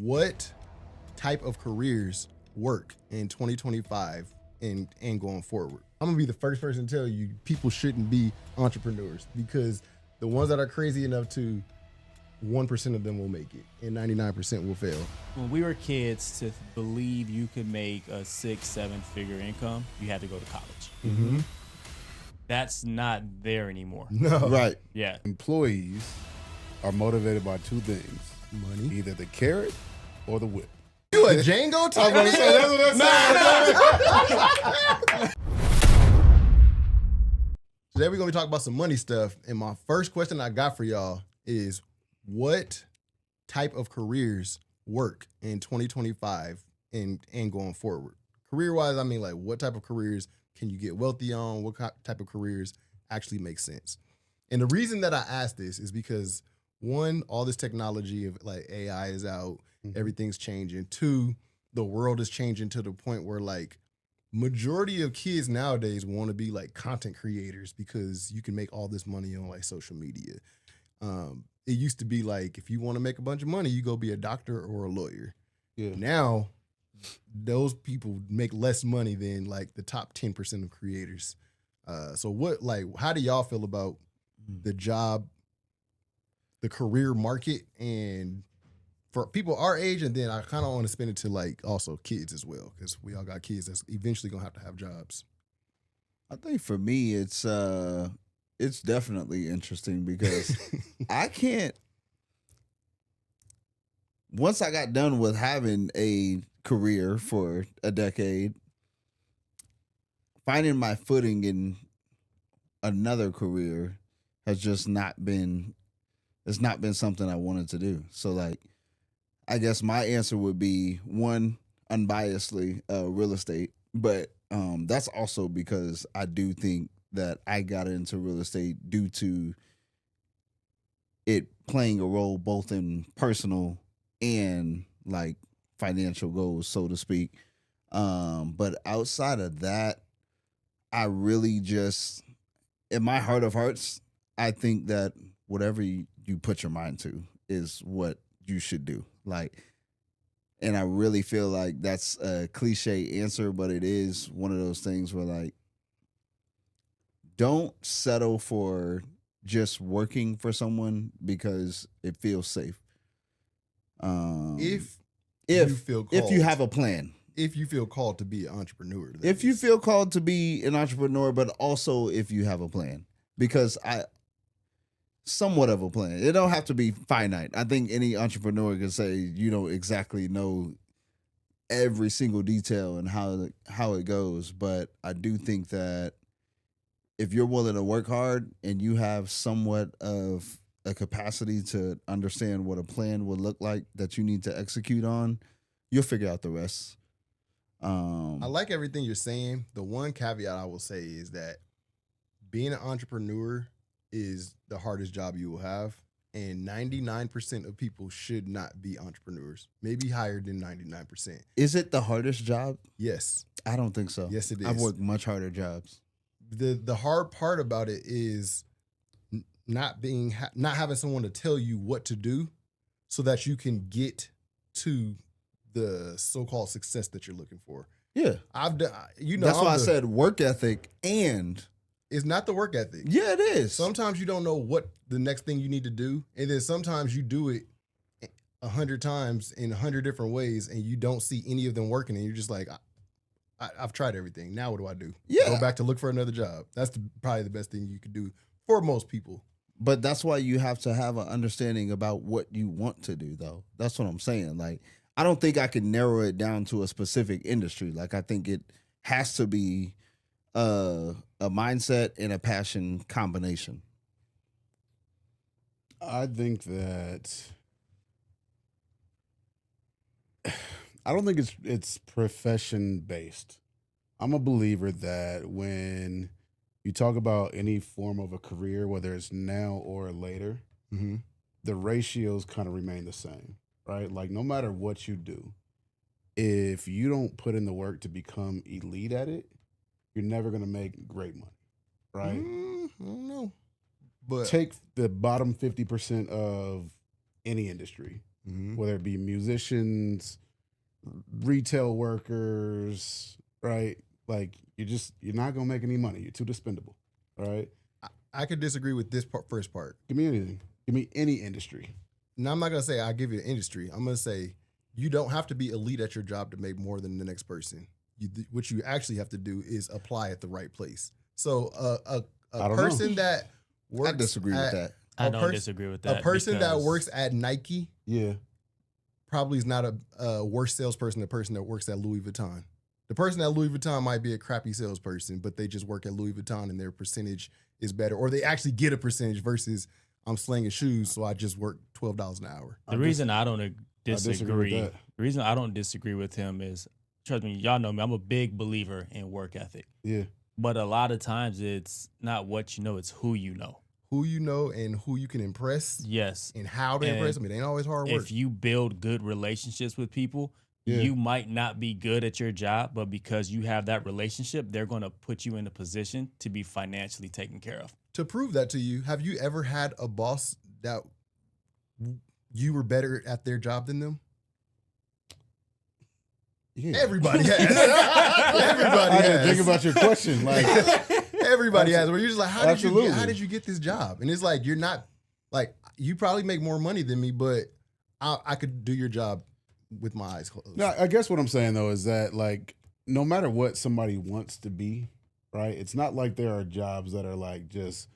what type of careers work in 2025 and going forward? I'm gonna be the first person to tell you people shouldn't be entrepreneurs, because the ones that are crazy enough to, 1% of them will make it and 99% will fail. When we were kids, to believe you could make a 6-7 figure income, you had to go to college. Mm-hmm. That's not there anymore. No. Right. Yeah. Employees are motivated by two things: Money. either the carrot or the whip. You a Django type? That's what that Today we're gonna be talking about some money stuff, and my first question I got for y'all is, what type of careers work in 2025 and going forward? Career-wise, I mean, like, what type of careers can you get wealthy on? What type of careers actually make sense? And the reason that I asked this is because, one, all this technology of like AI is out, everything's changing. Two, the world is changing to the point where like majority of kids nowadays want to be like content creators because you can make all this money on like social media. It used to be like, if you want to make a bunch of money, you go be a doctor or a lawyer. Yeah. Now, those people make less money than like the top 10% of creators. So what, like, how do y'all feel about the job, the career market, and for people our age? And then I kind of want to spin it to like also kids as well, because we all got kids that's eventually gonna have to have jobs. I think for me, it's definitely interesting because I can't. Once I got done with having a career for a decade, finding my footing in another career has just not been. It's not been something I wanted to do. So, like, I guess my answer would be, one, unbiasedly, real estate, but that's also because I do think that I got into real estate due to it playing a role both in personal and like financial goals, so to speak. But outside of that, I really just, in my heart of hearts, I think that whatever you put your mind to is what you should do. Like, and I really feel like that's a cliche answer, but it is one of those things where, like, don't settle for just working for someone because it feels safe. If you feel called, if you have a plan, if you feel called to be an entrepreneur, if you feel called to be an entrepreneur, but also if you have a plan, because somewhat of a plan. It don't have to be finite. I think any entrepreneur can say you don't exactly know every single detail and how it goes, but I do think that if you're willing to work hard and you have somewhat of a capacity to understand what a plan would look like that you need to execute on, you'll figure out the rest. I like everything you're saying. The one caveat I will say is that being an entrepreneur is the hardest job you will have, and 99% of people should not be entrepreneurs. Maybe higher than 99%. Is it the hardest job? Yes. I don't think so. Yes, it is. I've worked much harder jobs. The hard part about it is not having someone to tell you what to do so that you can get to the so-called success that you're looking for. Yeah. I've done, that's why I said work ethic, and it's not the work ethic. Yeah, it is. Sometimes you don't know what the next thing you need to do, and then sometimes you do it 100 times in 100 different ways, and you don't see any of them working, and you're just like, I've tried everything. Now what do I do? Yeah. Go back to look for another job. That's probably the best thing you could do for most people. But that's why you have to have an understanding about what you want to do, though. That's what I'm saying. Like, I don't think I can narrow it down to a specific industry. Like, I think it has to be a mindset and a passion combination. I think that I don't think it's profession based. I'm a believer that when you talk about any form of a career, whether it's now or later, the ratios kind of remain the same, right? Like, no matter what you do, if you don't put in the work to become elite at it, you're never going to make great money, right? I don't know. But take the bottom 50% of any industry. whether it be musicians, retail workers, right? Like you're not gonna make any money. You're too dispendable. All right. I could disagree with this first part. Give me anything. Give me any industry. Now, I'm not going to say I'll give you an industry. I'm going to say you don't have to be elite at your job to make more than the next person. What you actually have to do is apply at the right place. So a person that works I disagree with that. I don't disagree with that. A person that because- works at Nike Yeah. probably is not a worse salesperson than the person that works at Louis Vuitton. The person at Louis Vuitton might be a crappy salesperson, but they just work at Louis Vuitton and their percentage is better. Or they actually get a percentage versus I'm slinging shoes, so I just work $12 an hour. The reason I don't disagree disagree, with that. the reason I don't disagree with him is, trust me, y'all know me, I'm a big believer in work ethic. Yeah. But a lot of times it's not what you know, it's who you know. Who you know and who you can impress Yes. and how to And impress them. It ain't always hard work. If you build good relationships with people, Yeah. you might not be good at your job, but because you have that relationship, they're going to put you in a position to be financially taken care of. To prove that to you, have you ever had a boss that you were better at their job than them? Yeah. Everybody has. Everybody I didn't has. think about your question. Like, Everybody has. Where you're just like, how Absolutely. did you get this job? And it's like you're not like you probably make more money than me, but I could do your job with my eyes closed. no, I guess what I'm saying though is that like no matter what somebody wants to be, right? It's not like there are jobs that are like just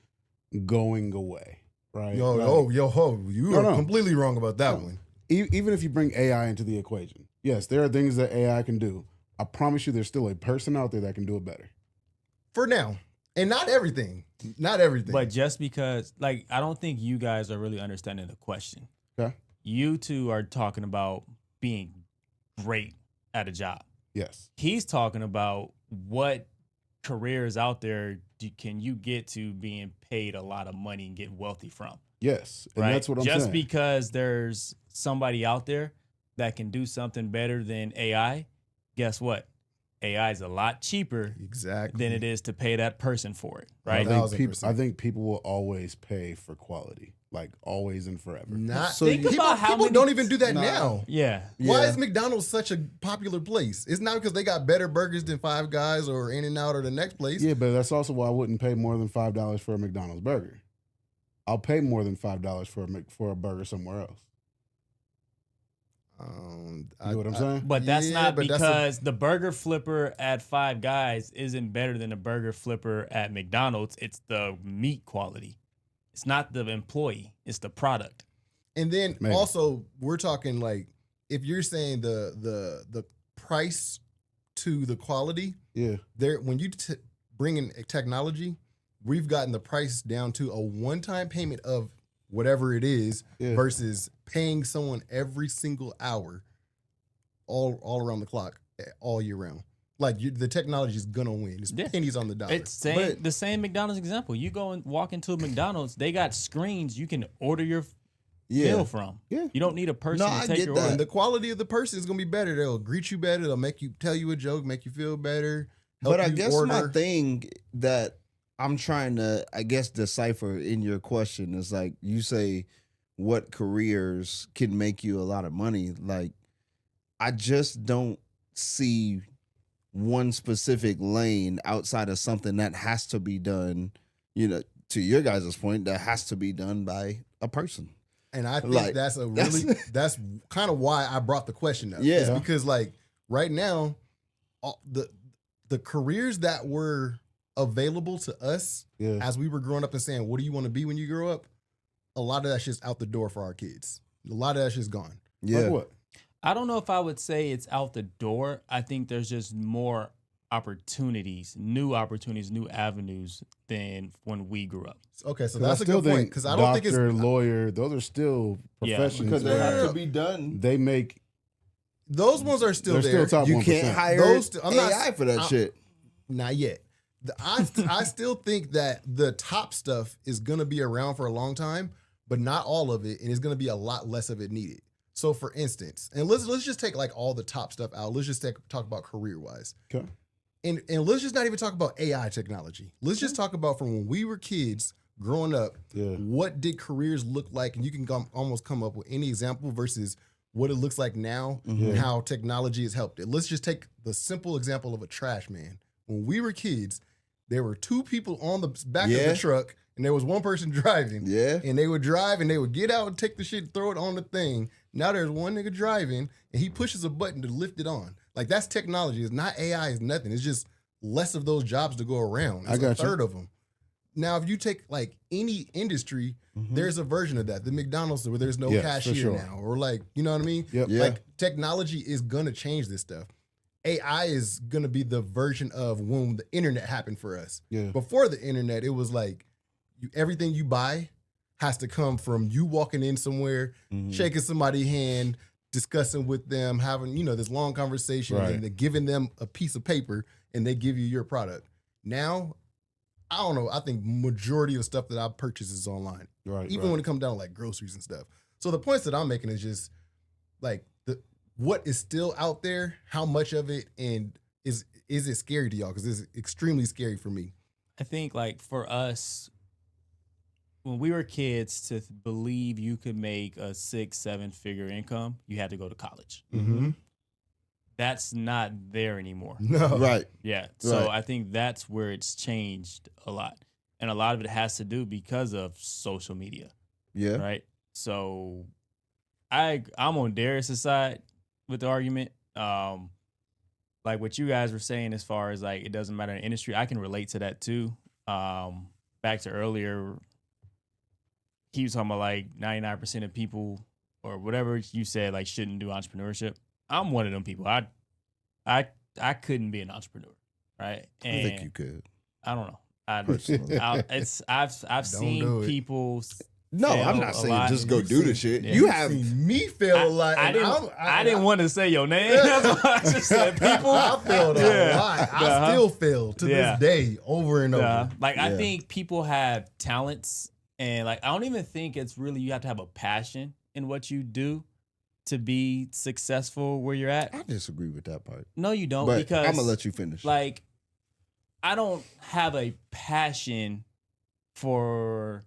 going away, right? Yo, Like, you No, are no. completely wrong about that No. one. Even if you bring AI into the equation, yes, there are things that AI can do. I promise you, there's still a person out there that can do it better. For now. And not everything. Not everything. But just because, like, I don't think you guys are really understanding the question. Okay. You two are talking about being great at a job. Yes. He's talking about what careers out there can you get to being paid a lot of money and get wealthy from. Yes. And Right? that's what I'm just saying. because there's somebody out there that can do something better than AI, guess what? AI is a lot cheaper exactly. than it is to pay that person for it, I right? think, 1000%. I think people will always pay for quality, like always and forever. Not So Think people, about how people many- don't even do that Nah. now. Yeah. Why Yeah. is McDonald's such a popular place? It's not because they got better burgers than Five Guys or In-N-Out or the next place. Yeah, but that's also why I wouldn't pay more than $5 for a McDonald's burger. I'll pay more than $5 for a burger somewhere else. You know what I'm saying? But that's Yeah, not but that's because the burger flipper at Five Guys isn't better than the burger flipper at McDonald's. It's the meat quality. It's not the employee. It's the product. And then Maybe. also we're talking like if you're saying the price to the quality, Yeah. there when you bring in technology, we've gotten the price down to a one-time payment of whatever it is Yeah. versus paying someone every single hour, all around the clock, all year round. Like the technology is gonna win. It's Yeah. pennies on the dollar. It's the same McDonald's example. You go and walk into a McDonald's, they got screens you can order your meal from. Yeah. You don't need a person No, to I take get your that. And order. the quality of the person is gonna be better. They'll greet you better. They'll tell you a joke, make you feel better. But I you guess my order. thing that I'm trying to, I guess, decipher in your question is like you say, what careers can make you a lot of money? Like, I just don't see one specific lane outside of something that has to be done, you know, to your guys' point, that has to be done by a person. And I think Like, that's that's kind of why I brought the question up. Yeah. It's because like right now, the careers that were available to us Yeah. as we were growing up and saying, what do you want to be when you grow up? A lot of that shit's out the door for our kids. A lot of that shit's gone. Yeah. Like what? I don't know if I would say it's out the door. I think there's just more opportunities, new avenues than when we grew up. Okay, so 'Cause that's I a still good point. think Because I don't think it's doctor, lawyer, those are still Yeah, professions Because they where have to be done. they make. those ones are still They're there. still top You 1%. can't hire Those two- I'm not- AI for that shit. Not yet. I still think that the top stuff is gonna be around for a long time, but not all of it, and it's gonna be a lot less of it needed. So, for instance, and let's just take like all the top stuff out. Let's just talk about career wise, Okay. and let's just not even talk about AI technology. Let's just talk about from when we were kids growing up, Yeah. what did careers look like? And you can almost come up with any example versus what it looks like now and how technology has helped it. Let's just take the simple example of a trash man. When we were kids, there were 2 people on the back of the truck and there was one person driving. Yeah. And they would drive and they would get out and take the shit, throw it on the thing. Now there's one nigga driving and he pushes a button to lift it on. Like, that's technology. It's not AI, it's nothing. It's just less of those jobs to go around. It's a third of them. Now, if you take like any industry, there's a version of that. The McDonald's where there's no cashier now, or like, you know what I mean? Yep. Yeah. Like, technology is gonna change this stuff. AI is gonna be the version of when the internet happened for us. Yeah. Before the internet, it was like everything you buy has to come from you walking in somewhere, shaking somebody's hand, discussing with them, having, you know, this long conversation, Right. and then giving them a piece of paper and they give you your product. Now, I don't know. I think majority of stuff that I purchase is online, Right. even when it comes down to like groceries and stuff. So the points that I'm making is just like what is still out there, how much of it, and is it scary to y'all? Because it's extremely scary for me. I think like for us, when we were kids, to believe you could make a 6-7 figure income, you had to go to college. Mm-hmm. That's not there anymore. No. Right. Yeah. So Right. I think that's where it's changed a lot. And a lot of it has to do because of social media. Yeah. Right. So I'm on Darius' side with the argument. Like what you guys were saying as far as like it doesn't matter in the industry, I can relate to that too. Back to earlier, he was talking about like 99% of people or whatever you said like shouldn't do entrepreneurship. I'm one of them people. I couldn't be an entrepreneur, right? And I think you could. I don't know. Personally. I've seen people. No, I'm fail not a saying lot. just go do the shit. Yeah. You have seen me fail a lot. I and I didn't want to say your name. That's why I just said people. I failed a Yeah. lot. I Uh-huh. still fail to Yeah. this day, over and over. Like I Yeah. think people have talents, and like I don't even think it's really you have to have a passion in what you do to be successful where you're at. I disagree with that part. No, you don't, But because I'm gonna let you finish. like I don't have a passion for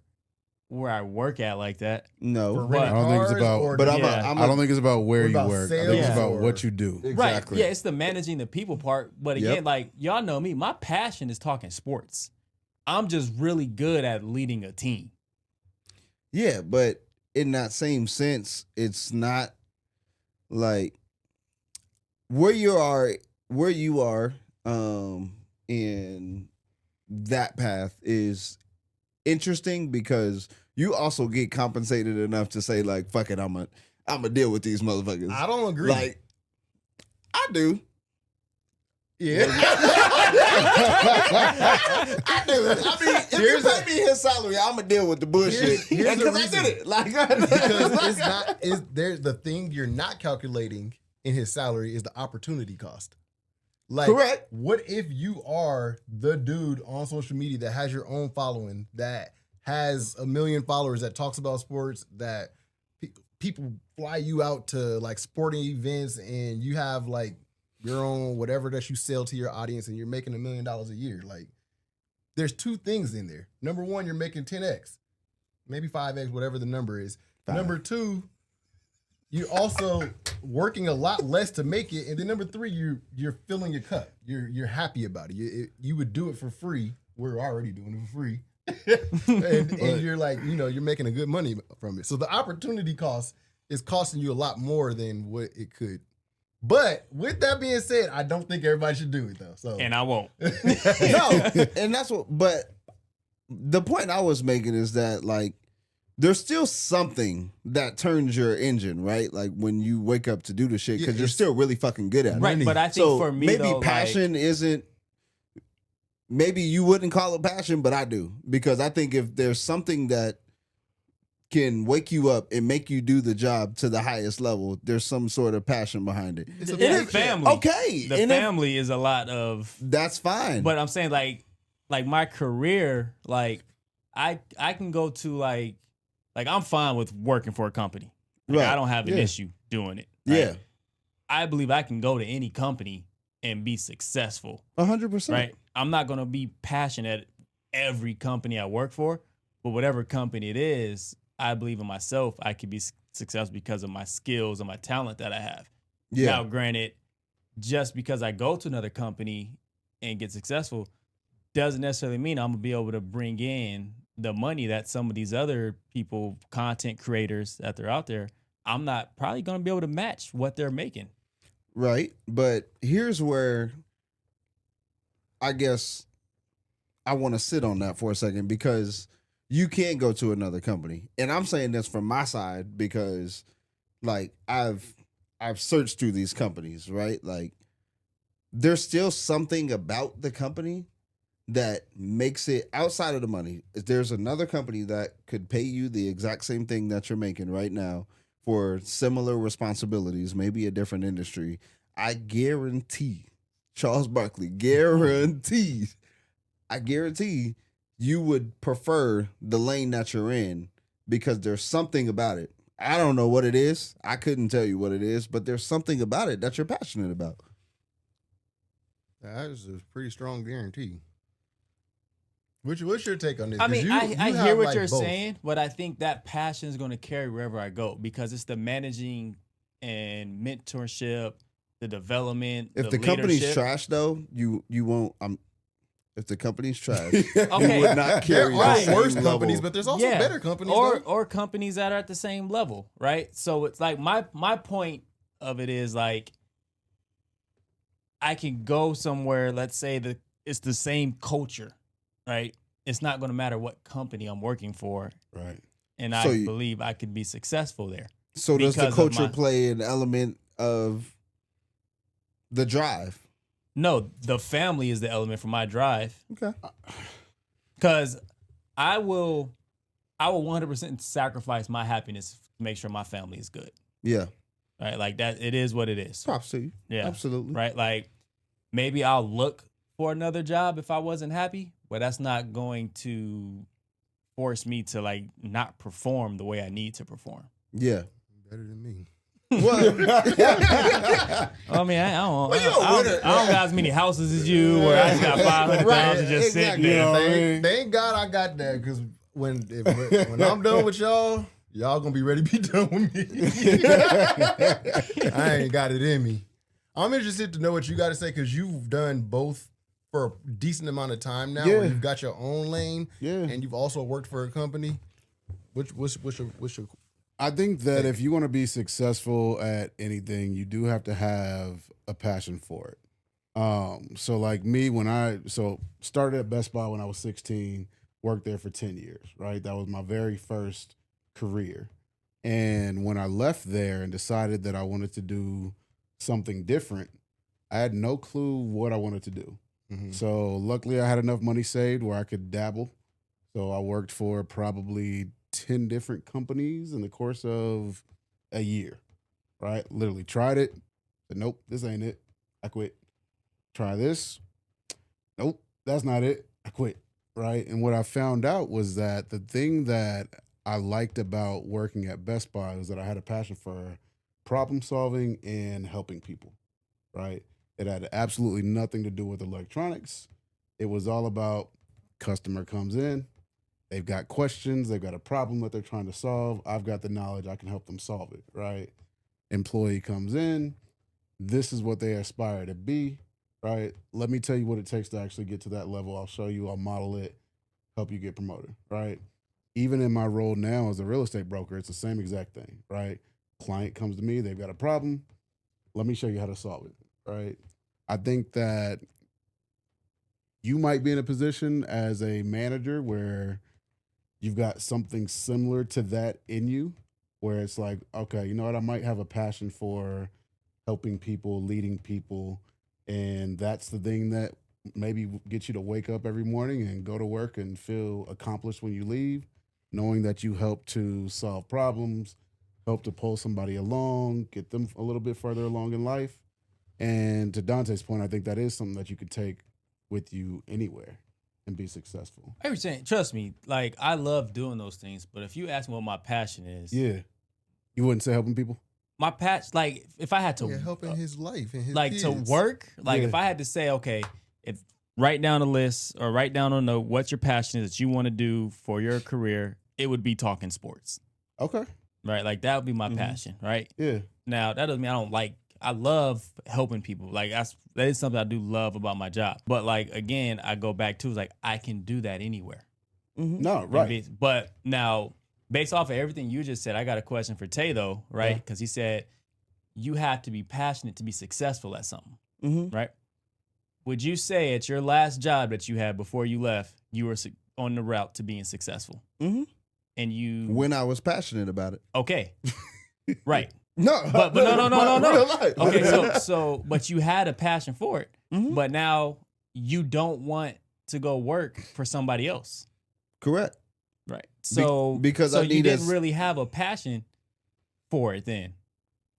where I work at like that. No, For But- renting I don't think it's cars about- or but Yeah. I don't think it's about where What you about work. I think sales it's about or- what you do. exactly. Right. Yeah, it's the managing the people part. But again, Yep. like y'all know me, my passion is talking sports. I'm just really good at leading a team. Yeah, but in that same sense, it's not like where you are in that path is interesting because you also get compensated enough to say like, fuck it, I'm a deal with these motherfuckers. I don't agree. Like, I do. yeah. I do. I mean, if you pay me his salary, I'm gonna deal with the bullshit. Here's the Because I reason. did it. Like, Because it's not. Is there's the thing you're not calculating in his salary is the opportunity cost. Like, Correct. what if you are the dude on social media that has your own following, that has 1 million followers, that talks about sports, that people fly you out to like sporting events, and you have like your own whatever that you sell to your audience, and you're making $1 million a year. Like, there's two things in there. Number one, you're making 10x, maybe 5x, whatever the number is. Number two, you're also working a lot less to make it, and then number three, you're filling your cup. You're happy about it. You would do it for free. We're already doing it for free, and you're like, you're making a good money from it. So the opportunity cost is costing you a lot more than what it could. But with that being said, I don't think everybody should do it though. So And I won't. No, and that's what. But the point I was making is that like there's still something that turns your engine, right? Like when you wake up to do the shit because Yeah, you're it's- still really fucking good at it. Right. But I think So for me, maybe though, passion isn't. Maybe you wouldn't call it passion, but I do because I think if there's something that can wake you up and make you do the job to the highest level, there's some sort of passion behind it. It's a It's big- family. Okay, The and if- family is a lot of. that's fine. But I'm saying like my career, like I can go to like I'm fine with working for a company. Like, Right. I don't have an Yeah. issue doing it. right? Yeah, I believe I can go to any company and be successful. 100%. Right. I'm not gonna be passionate at every company I work for, But whatever company it is, I believe in myself. I could be successful because of my skills and my talent that I have. Yeah. Now, granted, just because I go to another company and get successful doesn't necessarily mean I'm gonna be able to bring in the money that some of these other people, content creators that they're out there, I'm not probably gonna be able to match what they're making. Right. But here's where I guess I want to sit on that for a second, because you can't go to another company. And I'm saying this from my side because like I've searched through these companies, right? Like there's still something about the company that makes it outside of the money. If there's another company that could pay you the exact same thing that you're making right now for similar responsibilities, maybe a different industry, I guarantee, Charles Barkley, I guarantee you would prefer the lane that you're in because there's something about it. I don't know what it is. I couldn't tell you what it is, but there's something about it that you're passionate about. That is a pretty strong guarantee. What's your take on this? I 'Cause mean, you I have, hear what like, you're both. saying, but I think that passion is going to carry wherever I go because it's the managing and mentorship, the development. If the company's leadership. trash, though, you won't. If the company's trash, Okay. you would not There carry are the same worse level. companies, but there's also better companies. or companies that are at the same level, right? So it's like my point of it is like I can go somewhere. Let's say it's the same culture, right? It's not going to matter what company I'm working for, Right. and So I believe I could be successful there. So does the because of culture my- play an element of the drive? No, the family is the element for my drive. Okay. Because I will 100% sacrifice my happiness to make sure my family is good. Yeah. Right? Like that, it is what it is. Props to you. Yeah. Absolutely. Right? Like maybe I'll look for another job if I wasn't happy, but that's not going to force me to like not perform the way I need to perform. Yeah. Better than me. Well, I mean, I don't got as many houses as you where I just got 500,000 just sitting exactly. there. Thank God I got that, because when I'm done with y'all gonna be ready to be done with me. I ain't got it in me. I'm interested to know what you got to say, because you've done both for a decent amount of time now. Yeah. Where you've got your own lane, Yeah. and you've also worked for a company. What's your I think that if you want to be successful at anything, you do have to have a passion for it. So like me, started at Best Buy when I was 16, worked there for 10 years, right? That was my very first career. And when I left there and decided that I wanted to do something different, I had no clue what I wanted to do. Mm-hmm. So luckily I had enough money saved where I could dabble. So I worked for probably 10 different companies in the course of a year, right? Literally tried it. Said, nope, this ain't it. I quit. Try this. Nope, that's not it. I quit, right? And what I found out was that the thing that I liked about working at Best Buy was that I had a passion for problem solving and helping people, right? It had absolutely nothing to do with electronics. It was all about customer comes in, they've got questions, they've got a problem that they're trying to solve. I've got the knowledge, I can help them solve it, right? Employee comes in, this is what they aspire to be, right? Let me tell you what it takes to actually get to that level. I'll show you, I'll model it, help you get promoted, right? Even in my role now as a real estate broker, it's the same exact thing, right? Client comes to me, they've got a problem. Let me show you how to solve it, right? I think that you might be in a position as a manager where you've got something similar to that in you, where it's like, okay, you know what? I might have a passion for helping people, leading people. And that's the thing that maybe gets you to wake up every morning and go to work and feel accomplished when you leave, knowing that you help to solve problems, help to pull somebody along, get them a little bit further along in life. And to Dante's point, I think that is something that you could take with you anywhere and be successful. I was saying, trust me, like I love doing those things, but if you ask me what my passion is, Yeah. You wouldn't say helping people? my passion, like if I had to helping his life and his like kids. to work, like Yeah. if I had to say, okay, if write down a list or write down a note what's your passion is that you want to do for your career, it would be talking sports. Okay. Right? Like that would be my passion, right? Yeah. Now, that doesn't mean I love helping people. Like that is something I do love about my job. But like again, I go back to like I can do that anywhere. No, right. But now, based off of everything you just said, I got a question for Tay though, right? Because he said you have to be passionate to be successful at something, right? Would you say at your last job that you had before you left, you were on the route to being successful? And you, when I was passionate about it. Okay, right? No, but no. Real life. Okay, so but you had a passion for it, but now you don't want to go work for somebody else. Correct. Right. So because so I you didn't really have a passion for it then.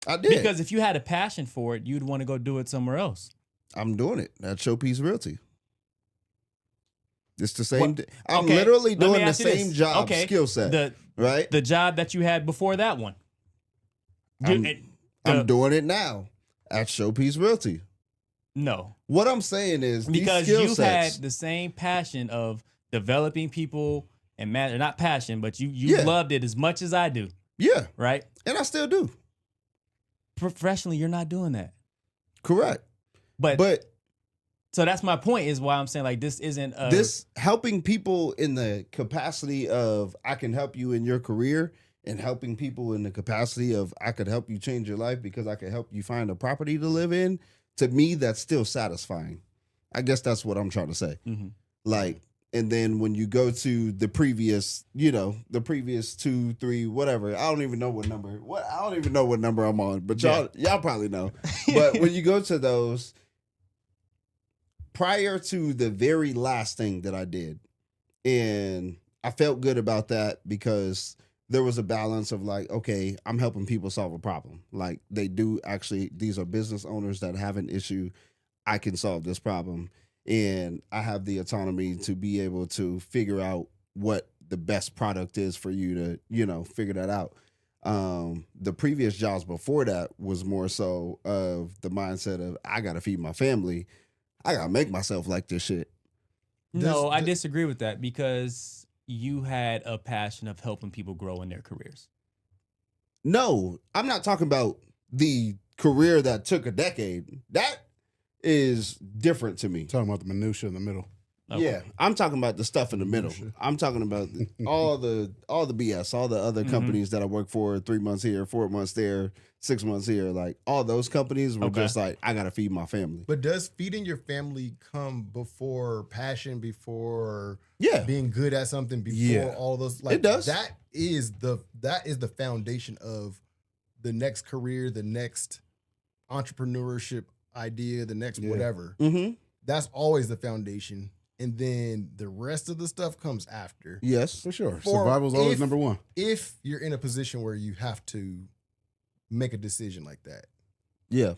I did. Because if you had a passion for it, you'd want to go do it somewhere else. I'm doing it at Showpiece Realty. It's the same. I'm Okay, literally let me doing the ask you this. same job Okay, skill set. Right? The job that you had before that one. I'm doing it now at Showpiece Realty. No. What I'm saying is because you had the same passion of developing people and not passion, but you loved it as much as I do. Yeah. Right? And I still do. Professionally, you're not doing that. Correct. But so that's my point, is why I'm saying like this isn't this helping people in the capacity of I can help you in your career, and helping people in the capacity of I could help you change your life because I could help you find a property to live in. To me, that's still satisfying. I guess that's what I'm trying to say. Like, and then when you go to the previous, the previous 2, 3, whatever, I don't even know what number I'm on, but y'all probably know. But when you go to those, prior to the very last thing that I did, and I felt good about that because there was a balance of like, okay, I'm helping people solve a problem. Like they do actually, these are business owners that have an issue. I can solve this problem. And I have the autonomy to be able to figure out what the best product is for you to, figure that out. The previous jobs before that was more so of the mindset of I got to feed my family. I got to make myself like this shit. No, I disagree with that because you had a passion of helping people grow in their careers. No, I'm not talking about the career that took a decade. That is different to me. Talking about the minutia in the middle. Okay. Yeah, I'm talking about the stuff in the middle. I'm talking about all the BS, all the other companies that I work for, 3 months here, 4 months there, 6 months here. Like all those companies were just like, I gotta feed my family. But does feeding your family come before passion, before being good at something, before all those? Like, it does. That is the foundation of the next career, the next entrepreneurship idea, the next whatever. That's always the foundation. And then the rest of the stuff comes after. Yes, for sure. Survival's always number one. If you're in a position where you have to make a decision like that. Yeah.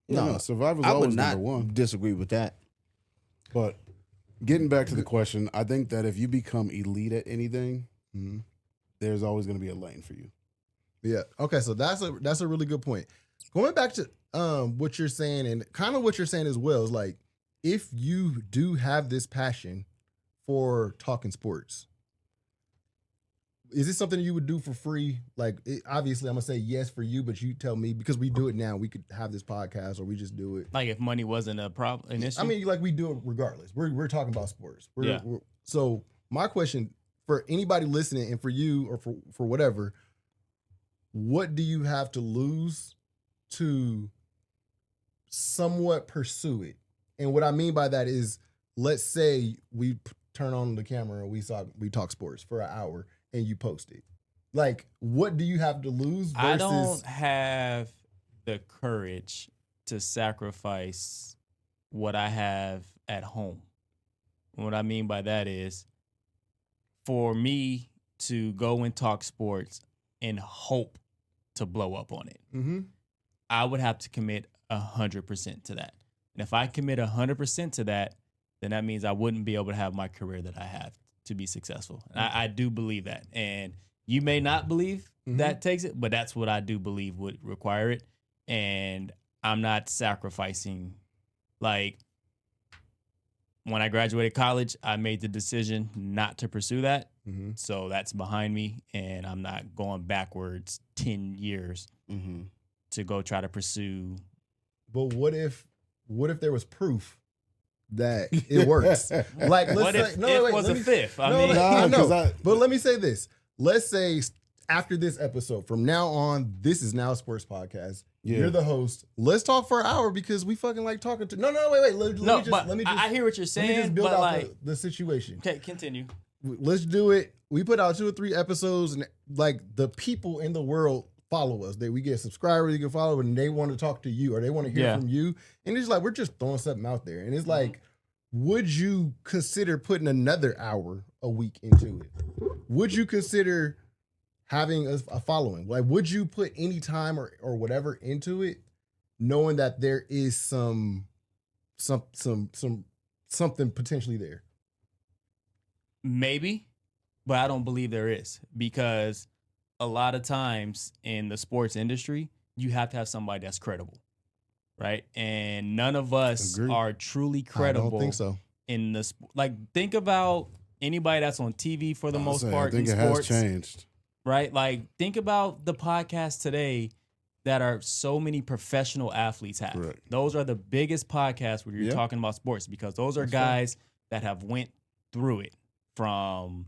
No, survival's always number one. I would not disagree with that. But getting back to the question, I think that if you become elite at anything, there's always going to be a lane for you. Yeah. Okay. So that's a really good point. Going back to what you're saying, and kind of what you're saying as well, is like, if you do have this passion for talking sports, is this something you would do for free? Like, obviously, I'm going to say yes for you, but you tell me, because we do it now. We could have this podcast or we just do it. Like if money wasn't an issue? I mean, like we do it regardless. We're talking about sports. So my question for anybody listening and for you or for whatever, what do you have to lose to somewhat pursue it? And what I mean by that is, let's say we turn on the camera and we talk sports for an hour and you post it. Like, what do you have to lose? Versus... I don't have the courage to sacrifice what I have at home. What I mean by that is, for me to go and talk sports and hope to blow up on it, I would have to commit 100% to that. And if I commit 100% to that, then that means I wouldn't be able to have my career that I have to be successful. And I do believe that. And you may not believe that takes it, but that's what I do believe would require it. And I'm not sacrificing, like, when I graduated college, I made the decision not to pursue that. Mm-hmm. So that's behind me, and I'm not going backwards 10 years to go try to pursue. But what if there was proof that it works? Like, let's What say, if it was a fifth? I mean, I know. 'cause I- But let me say this. Let's say after this episode, from now on, this is now a sports podcast. Yeah. You're the host. Let's talk for an hour because we fucking like talking to. No, wait. Let me just. I hear what you're Let saying, me just build but out like, the situation. okay, continue. Let's do it. We put out 2 or 3 episodes, and like the people in the world follow us. We get subscribers, you can follow, and they want to talk to you or they want to hear from you. And it's like we're just throwing something out there. And it's like, would you consider putting another hour a week into it? Would you consider having a following? Like, would you put any time or whatever into it, knowing that there is something potentially there? Maybe, but I don't believe there is, because a lot of times in the sports industry, you have to have somebody that's credible, right? And none of us Agreed. are truly credible. I don't think so. In the like, think about anybody that's on TV for the most part I think in it sports, has changed. right? Like, think about the podcasts today that are so many professional athletes have. Correct. Those are the biggest podcasts where you're Yeah. talking about sports, because those are That's guys that have went through it from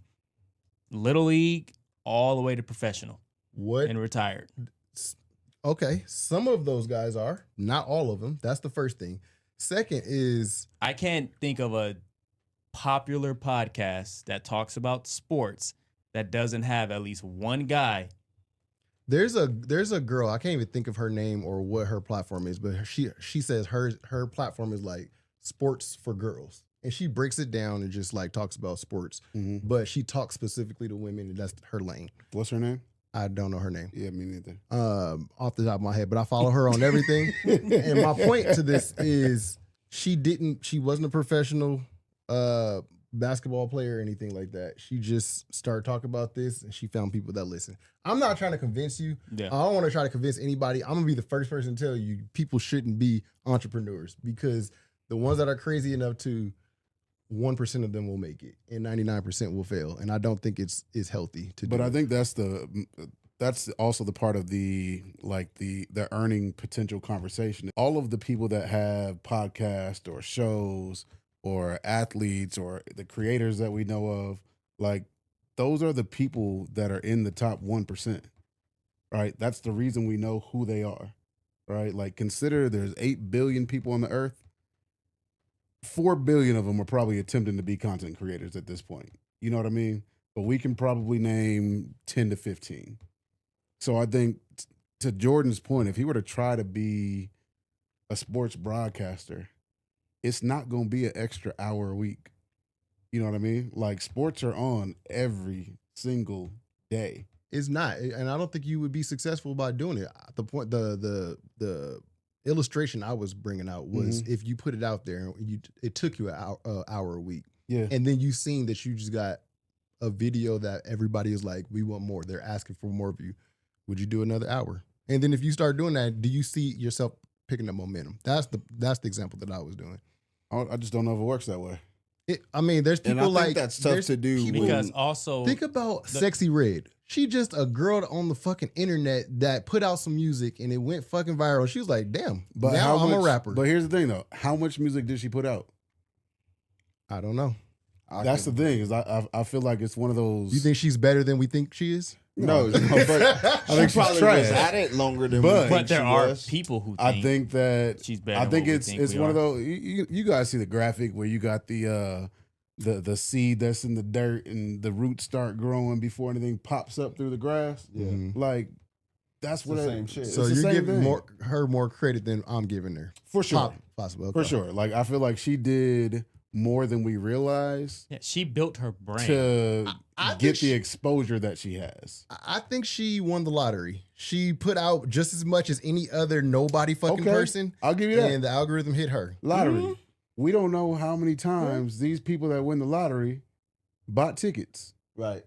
little league all the way to professional What? and retired. Okay, some of those guys are, not all of them. That's the first thing. Second is, I can't think of a popular podcast that talks about sports that doesn't have at least one guy. there's a girl, I can't even think of her name or what her platform is, but she says her platform is like sports for girls. And she breaks it down and just like talks about sports, but she talks specifically to women, and that's her lane. What's her name? I don't know her name. Yeah, me neither. Off the top of my head, but I follow her on everything. And my point to this is she wasn't a professional basketball player or anything like that. She just started talking about this and she found people that listen. I'm not trying to convince you. Yeah. I don't want to try to convince anybody. I'm gonna be the first person to tell you people shouldn't be entrepreneurs, because the ones that are crazy enough to, 1% of them will make it and 99% will fail. And I don't think it's healthy to do. But I think that's also the part of the earning potential conversation. All of the people that have podcasts or shows or athletes or the creators that we know of, like, those are the people that are in the top 1%, right? That's the reason we know who they are, right? Like, consider there's 8 billion people on the earth. 4 billion of them are probably attempting to be content creators at this point. You know what I mean? But we can probably name 10 to 15. So I think, to Jordan's point, if he were to try to be a sports broadcaster, it's not going to be an extra hour a week. You know what I mean? Like, sports are on every single day. It's not, and I don't think you would be successful by doing it. The point, the illustration I was bringing out was if you put it out there, it took you an hour a week, and then you seen that you just got a video that everybody is like, we want more. They're asking for more of you. Would you do another hour? And then if you start doing that, do you see yourself picking up momentum? That's the example that I was doing. I just don't know if it works that way. I mean, there's people And I like think that's tough to do. Because also, think about Sexy Red. She just a girl on the fucking internet that put out some music and it went fucking viral. She was like, damn, But now I'm a rapper. But here's the thing, though. How much music did she put out? I don't know. That's the thing, is I feel like it's one of those. You think she's better than we think she is? No, but I think She probably she's trash. was at it longer than But- we think but there she are was. people who think, I think that she's better. I than think what we it's think it's we one are. of those. You guys see the graphic where you got the seed that's in the dirt and the roots start growing before anything pops up through the grass. Yeah. Like, that's what the it- same shit. it's So the you're same giving thing. her more credit than I'm giving her. For sure. Possible. For Okay. sure. Like, I feel like she did more than we realize Yeah, she built her brand. to I think get she- the exposure that she has. I think she won the lottery. She put out just as much as any other nobody fucking Okay. person, I'll give you that. and the algorithm hit her. Lottery. We don't know how many times these people that win the lottery bought tickets. Right.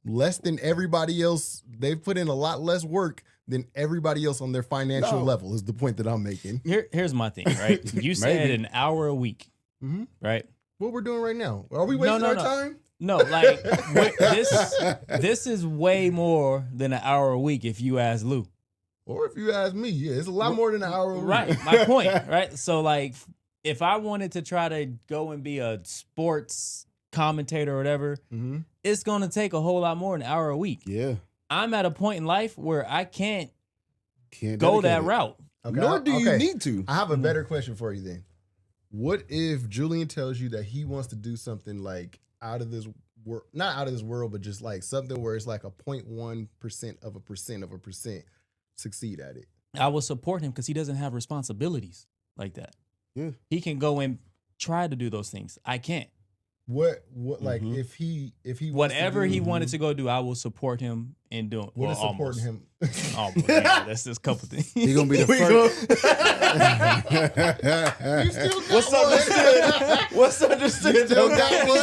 Less than everybody else. They've put in a lot less work than everybody else on their financial No. level, is the point that I'm making. Here's my thing, right? You said Maybe. an hour a week. right? What we're doing right now? Are we wasting our time? No, like this is way more than an hour a week if you ask Lou. Or if you ask me, yeah, it's a lot more than an hour a week. Right, my point, right? So like if I wanted to try to go and be a sports commentator or whatever, it's going to take a whole lot more than an hour a week. Yeah. I'm at a point in life where I can't go dedicate that it. route. Okay, Nor do you need to. I have a better question for you then. What if Julian tells you that he wants to do something like out of this world, not out of this world, but just like something where it's like a 0.1% of a percent succeed at it? I will support him because he doesn't have responsibilities like that. Yeah. He can go and try to do those things. I can't. What like if he Whatever he wanted to go do, I will support him in doing. What is supporting him? Almost. Yeah, that's just a couple things. He gonna be the first. You still got What's one. understood? What's understood? You still got one.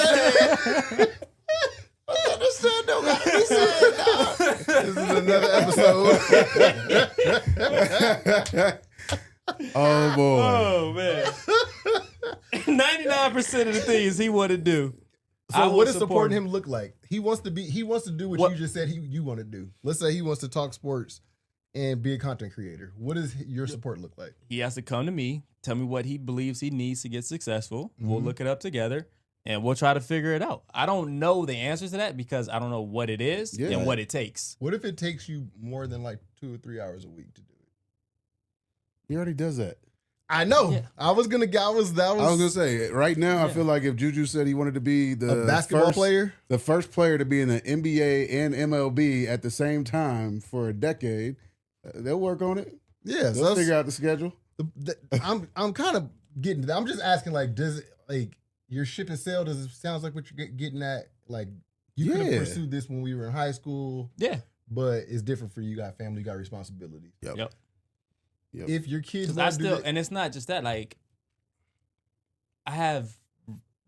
What's understood? Don't gotta be said. This is another episode. Oh boy. Oh man. 99% of the things he want to do. So what does supporting him look like? He wants to do what you just said you want to do. Let's say he wants to talk sports and be a content creator. What does your support look like? He has to come to me, tell me what he believes he needs to get successful. We'll look it up together and we'll try to figure it out. I don't know the answers to that because I don't know what it is and what it takes. What if it takes you more than like 2 or 3 hours a week to do it? He already does that. I know. Yeah. I was gonna say right now. I feel like if Juju said he wanted to be the a basketball player, the first player to be in the NBA and MLB at the same time for a decade, they'll work on it. yeah. They'll figure out the schedule. I'm kind of getting to that. I'm just asking, like, does it, like, your ship has sailed? Does it sounds like what you're getting at? Like, you could have pursued this when we were in high school. Yeah. But it's different for you. You got family, you got responsibility. Yep. If your kids and it's not just that, like, I have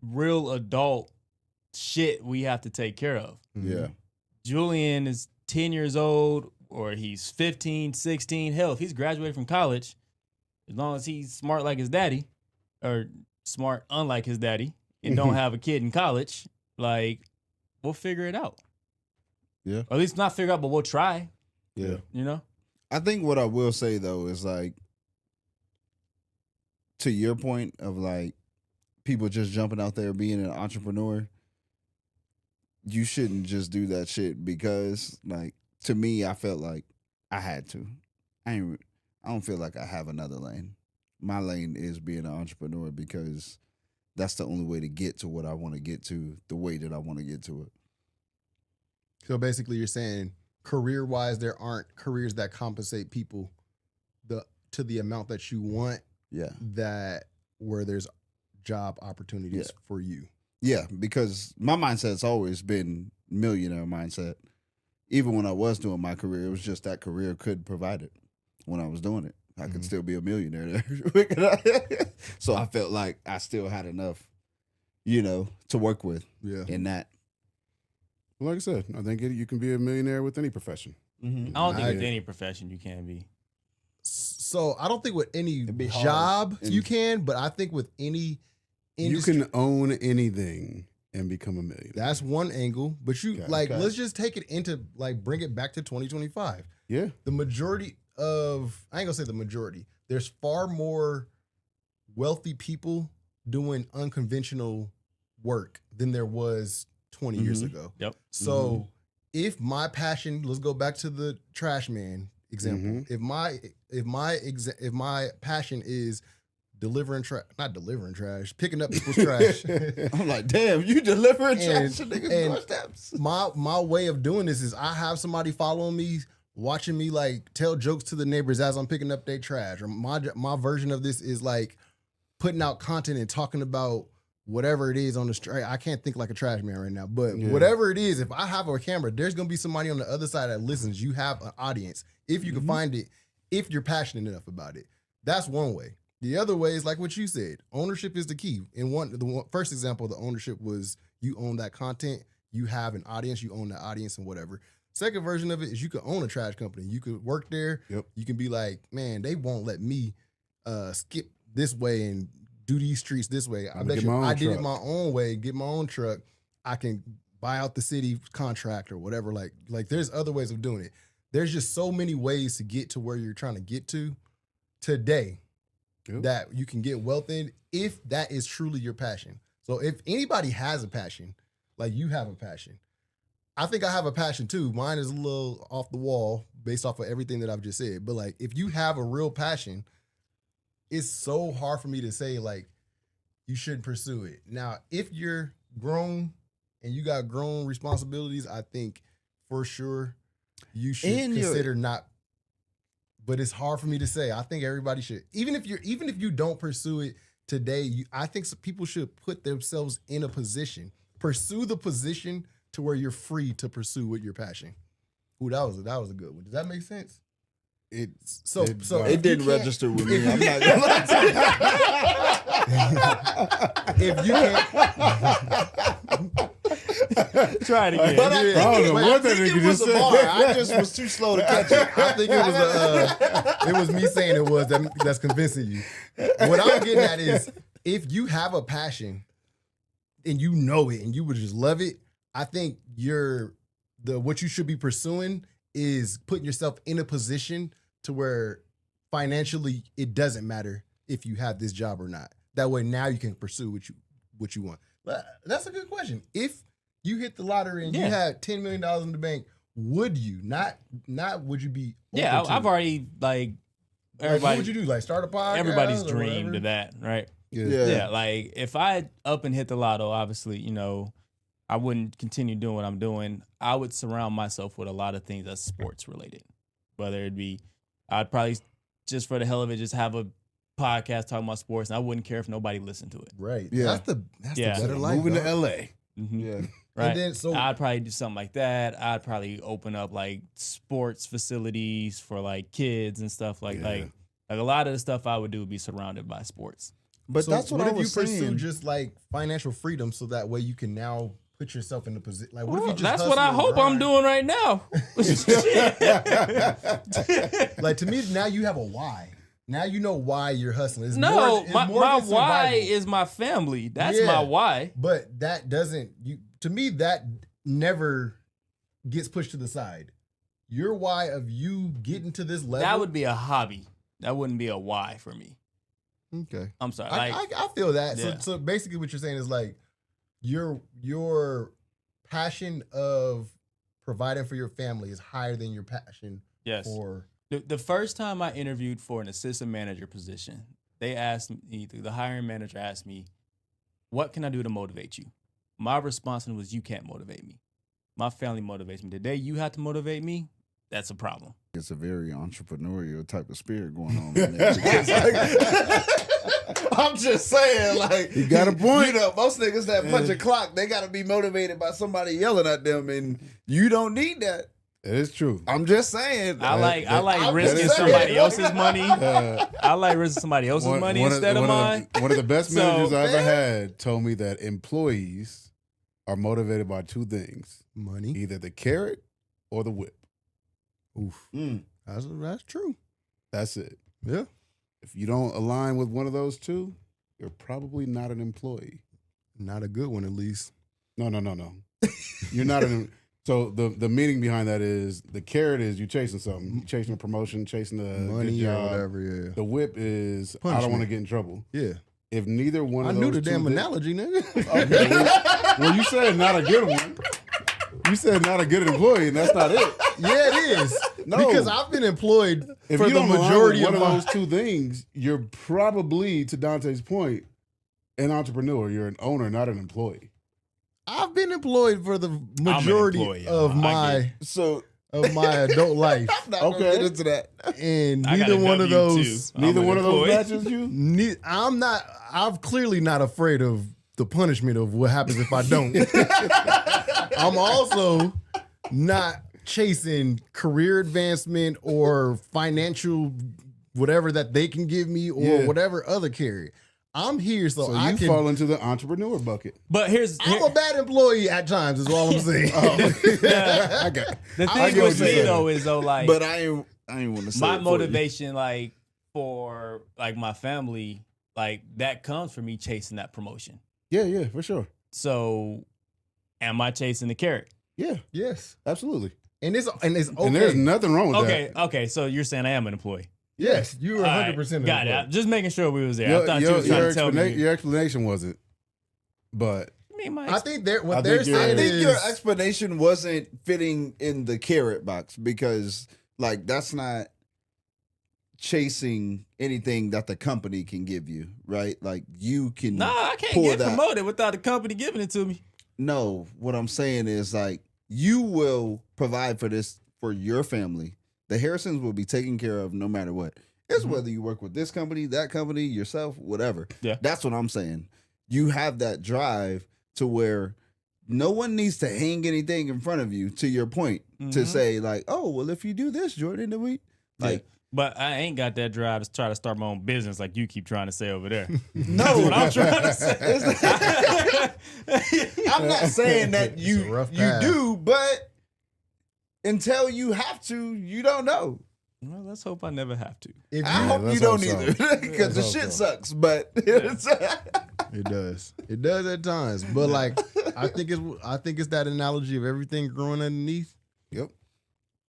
real adult shit we have to take care of. Yeah. Julian is 10 years old or he's 15, 16. Hell, if he's graduated from college, as long as he's smart like his daddy or smart unlike his daddy and don't have a kid in college, like, we'll figure it out. Yeah. Or at least not figure out, but we'll try. Yeah. You know? I think what I will say though is like, to your point of like people just jumping out there being an entrepreneur, you shouldn't just do that shit because like to me, I felt like I had to. I don't feel like I have another lane. My lane is being an entrepreneur because that's the only way to get to what I want to get to, the way that I want to get to it. So basically, you're saying career-wise, there aren't careers that compensate people to the amount that you want. Yeah. That where there's job opportunities for you. Yeah, because my mindset's always been millionaire mindset. Even when I was doing my career, it was just that career could provide it. When I was doing it, I could still be a millionaire there. So I felt like I still had enough, to work with in that. Well, like I said, I think you can be a millionaire with any profession. I don't think with any profession you can be. So I don't think with any be job you can, but I think with any industry, you can own anything and become a millionaire. That's one angle. But Okay. let's just take it into bring it back to 2025. Yeah. The majority of, I ain't gonna say the majority, there's far more wealthy people doing unconventional work than there was 20 years ago. Yep. So if my passion, let's go back to the trash man example. If my passion is not delivering trash, picking up people's trash. I'm like, damn, you delivering trash to niggas' doorsteps. My way of doing this is I have somebody following me, watching me like tell jokes to the neighbors as I'm picking up their trash. Or my version of this is like putting out content and talking about whatever it is on the street. I can't think like a trash man right now, but whatever it is, if I have a camera, there's gonna be somebody on the other side that listens. You have an audience if you can find it, if you're passionate enough about it. That's one way. The other way is like what you said. Ownership is the key. In the first example, the ownership was you own that content, you have an audience, you own that audience and whatever. Second version of it is you could own a trash company. You could work there. Yep. You can be like, man, they won't let me skip this way and do these streets this way. I bet get you my own I did it truck. my own way, get my own truck. I can buy out the city contract or whatever. Like there's other ways of doing it. There's just so many ways to get to where you're trying to get to today Yep. that you can get wealth in if that is truly your passion. So if anybody has a passion, like you have a passion, I think I have a passion too. Mine is a little off the wall based off of everything that I've just said. But like, if you have a real passion, it's so hard for me to say like you shouldn't pursue it. Now, if you're grown and you got grown responsibilities, I think for sure you should consider not. But it's hard for me to say. I think everybody should, even if you don't pursue it today. I think people should put themselves in a position, pursue the position to where you're free to pursue with your passion. Ooh, that was a good one. Does that make sense? It can't- didn't register with me. I'm not gonna lie to you. If you can't, Try it again. But I don't know what that think nigga it was just a said. bar. I just was too slow to catch it. I think it was me saying it was that's convincing you. What I'm getting at is if you have a passion and you know it and you would just love it, I think what you should be pursuing is putting yourself in a position to where financially it doesn't matter if you have this job or not. That way now you can pursue what you want. That's a good question. If you hit the lottery and you had $10 million in the bank, would you not would you be Yeah, open to I've it? already Like, everybody. what would you do? Like start a podcast? Everybody's or dreamed whatever? of that, right? Yeah. Yeah, like if I up and hit the lotto, obviously, I wouldn't continue doing what I'm doing. I would surround myself with a lot of things that's sports related. Whether it be, I'd probably just for the hell of it, just have a podcast talking about sports, and I wouldn't care if nobody listened to it. Right. Yeah. That's the Yeah. better life. Moving to dog. LA. Mm-hmm. Yeah. Right. And then so I'd probably do something like that. I'd probably open up like sports facilities for like kids and stuff like a lot of the stuff I would do would be surrounded by sports. But so that's what I if was you pursue saying. just like financial freedom so that way you can now put yourself in the position. Like what if you just That's hustle what I and hope I'm grind? doing right now. Like to me, now you have a why. Now you know why you're hustling. It's No, it's my more why than survival. is my family. That's Yeah. my why. But that doesn't to me that never gets pushed to the side. Your why of you getting to this level. That would be a hobby. That wouldn't be a why for me. okay. I'm sorry. I feel that. Yeah. So basically what you're saying is like your passion of providing for your family is higher than your passion yes. for The first time I interviewed for an assistant manager position, they asked me, the hiring manager asked me, what can I do to motivate you? My response was, you can't motivate me. My family motivates me. The day you have to motivate me, that's a problem. It's a very entrepreneurial type of spirit going on in there. Because, like, I'm just saying, like, You got a point. Most niggas that punch a clock, they got to be motivated by somebody yelling at them, and you don't need that. It is true. I'm just saying. I like I'm risking just somebody saying. else's money. I like risking somebody else's money instead of mine. One of the best So, managers I ever man. had told me that employees are motivated by two things: money. either the carrot or the whip. Oof. Mm. That's true. That's it. Yeah. If you don't align with one of those two, you're probably not an employee. Not a good one, at least. No. You're not an. So the meaning behind that is the carrot is you chasing something, you chasing a promotion, chasing a Money good or job. whatever, yeah. The whip is I Punishment. don't want to get in trouble. Yeah. If neither one I of knew those the two damn thi- analogy, nigga. Okay, well, you said not a good one. You said not a good employee, and that's not it. Yeah, it is. No. Because I've been employed If for you the don't align majority with of one my... of those two things, you're probably, to Dante's point, an entrepreneur. You're an owner, not an employee. I've been employed for the majority employee, of I my So adult life. I'm not gonna get into that. And I got neither a one of W those... too. Neither I'm an one of those employee. matches you. I'm clearly not afraid of the punishment of what happens if I don't. I'm also not chasing career advancement or financial whatever that they can give me or Yeah. whatever other carry. I'm here so, So I you can. fall into the entrepreneur bucket. But I'm a bad employee at times, is all I'm saying. I got. the I thing get what with you're me saying. though is like But I ain't want to say my it for you. motivation, like for like my family, like that comes from me chasing that promotion. Yeah, for sure. So, am I chasing the carrot? Yeah, Yes. absolutely. And it's okay. And there's nothing wrong with that. Okay. So you're saying I am an employee? Yes, you were All right, 100%. got it. I'm just making sure we was there. I thought you was trying to tell me. Your explanation wasn't, but I think they're I saying think is your explanation wasn't fitting in the carrot box because, like, that's not chasing anything that the company can give you, right? Like, you can. Nah, I can't pull get that. promoted without the company giving it to me. No, what I'm saying is, like, you will provide for this for your family. The Harrisons will be taken care of no matter what. It's whether you work with this company, that company, yourself, whatever. Yeah. That's what I'm saying. You have that drive to where no one needs to hang anything in front of you, to your point, to say, like, oh, well, if you do this, Jordan, then we, like. Yeah. But I ain't got that drive to try to start my own business like you keep trying to say over there. No, That's what I'm trying to say. I'm not saying that It's you a rough path. do, but until you have to, you don't know. Well, let's hope I never have to. if I you, hope you let's don't hope so. either, because the Let's shit hope so. sucks. But it does. It does at times. But like I think it's that analogy of everything growing underneath. Yep.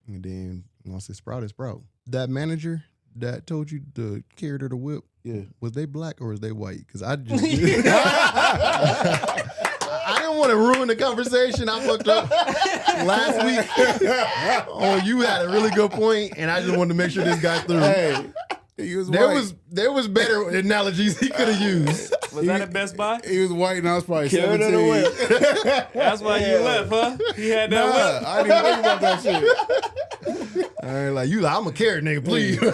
And then once it's sprout, it's sprout. That manager that told you the carrot or the whip, Yeah. was they black or was they white? Because I just I didn't want to ruin the conversation. I fucked up last week. Oh, you had a really good point, and I just wanted to make sure this got through. Hey, he was There white. there was better analogies he could have used. Was that at Best Buy? He was white, and I was probably Carrot 17. or the whip. That's why you left, huh? He had that whip. Nah, I didn't even think about that shit. All right, like you, I'm a carrot nigga, please. I'm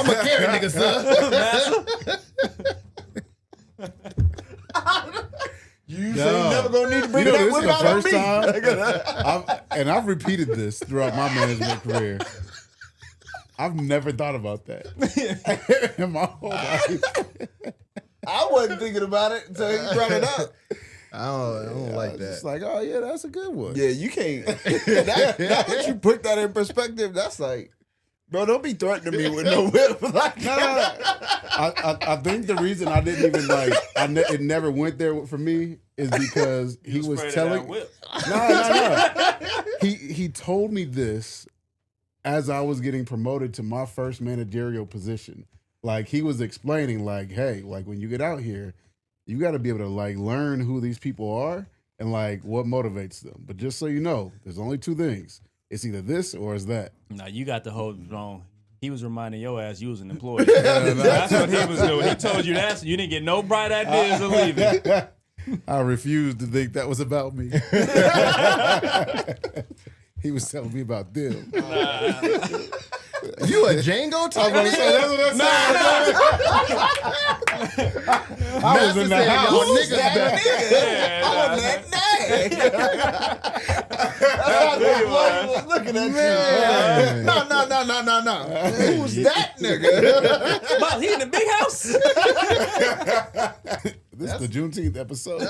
a carrot nigga, son. You say you never gonna need to bring You know, that this is whip the out on first me. time, I've repeated this throughout my management career. I've never thought about that in my whole life. I wasn't thinking about it until you brought it up. I don't like It's that. just like, oh yeah, that's a good one. Yeah, you can't. That once you put that in perspective, that's like, bro, don't be threatening me with no whip. Like, No. I think the reason I didn't even like, it never went there for me is because he was afraid of telling. that whip. No. He told me this as I was getting promoted to my first managerial position. Like, he was explaining, like, hey, like, when you get out here, you got to be able to like learn who these people are and like what motivates them. But just so you know, there's only two things. It's either this or it's that. No, you got the whole wrong. He was reminding your ass you was an employee. That's what he was doing. He told you that, so you didn't get no bright ideas of leaving. I refused to think that was about me. He was telling me about them. You a Django type nigga? I was in the said, house. y'all niggas back. Looking at Man. No. Who's that nigga? But he in the big house. This is the Juneteenth episode.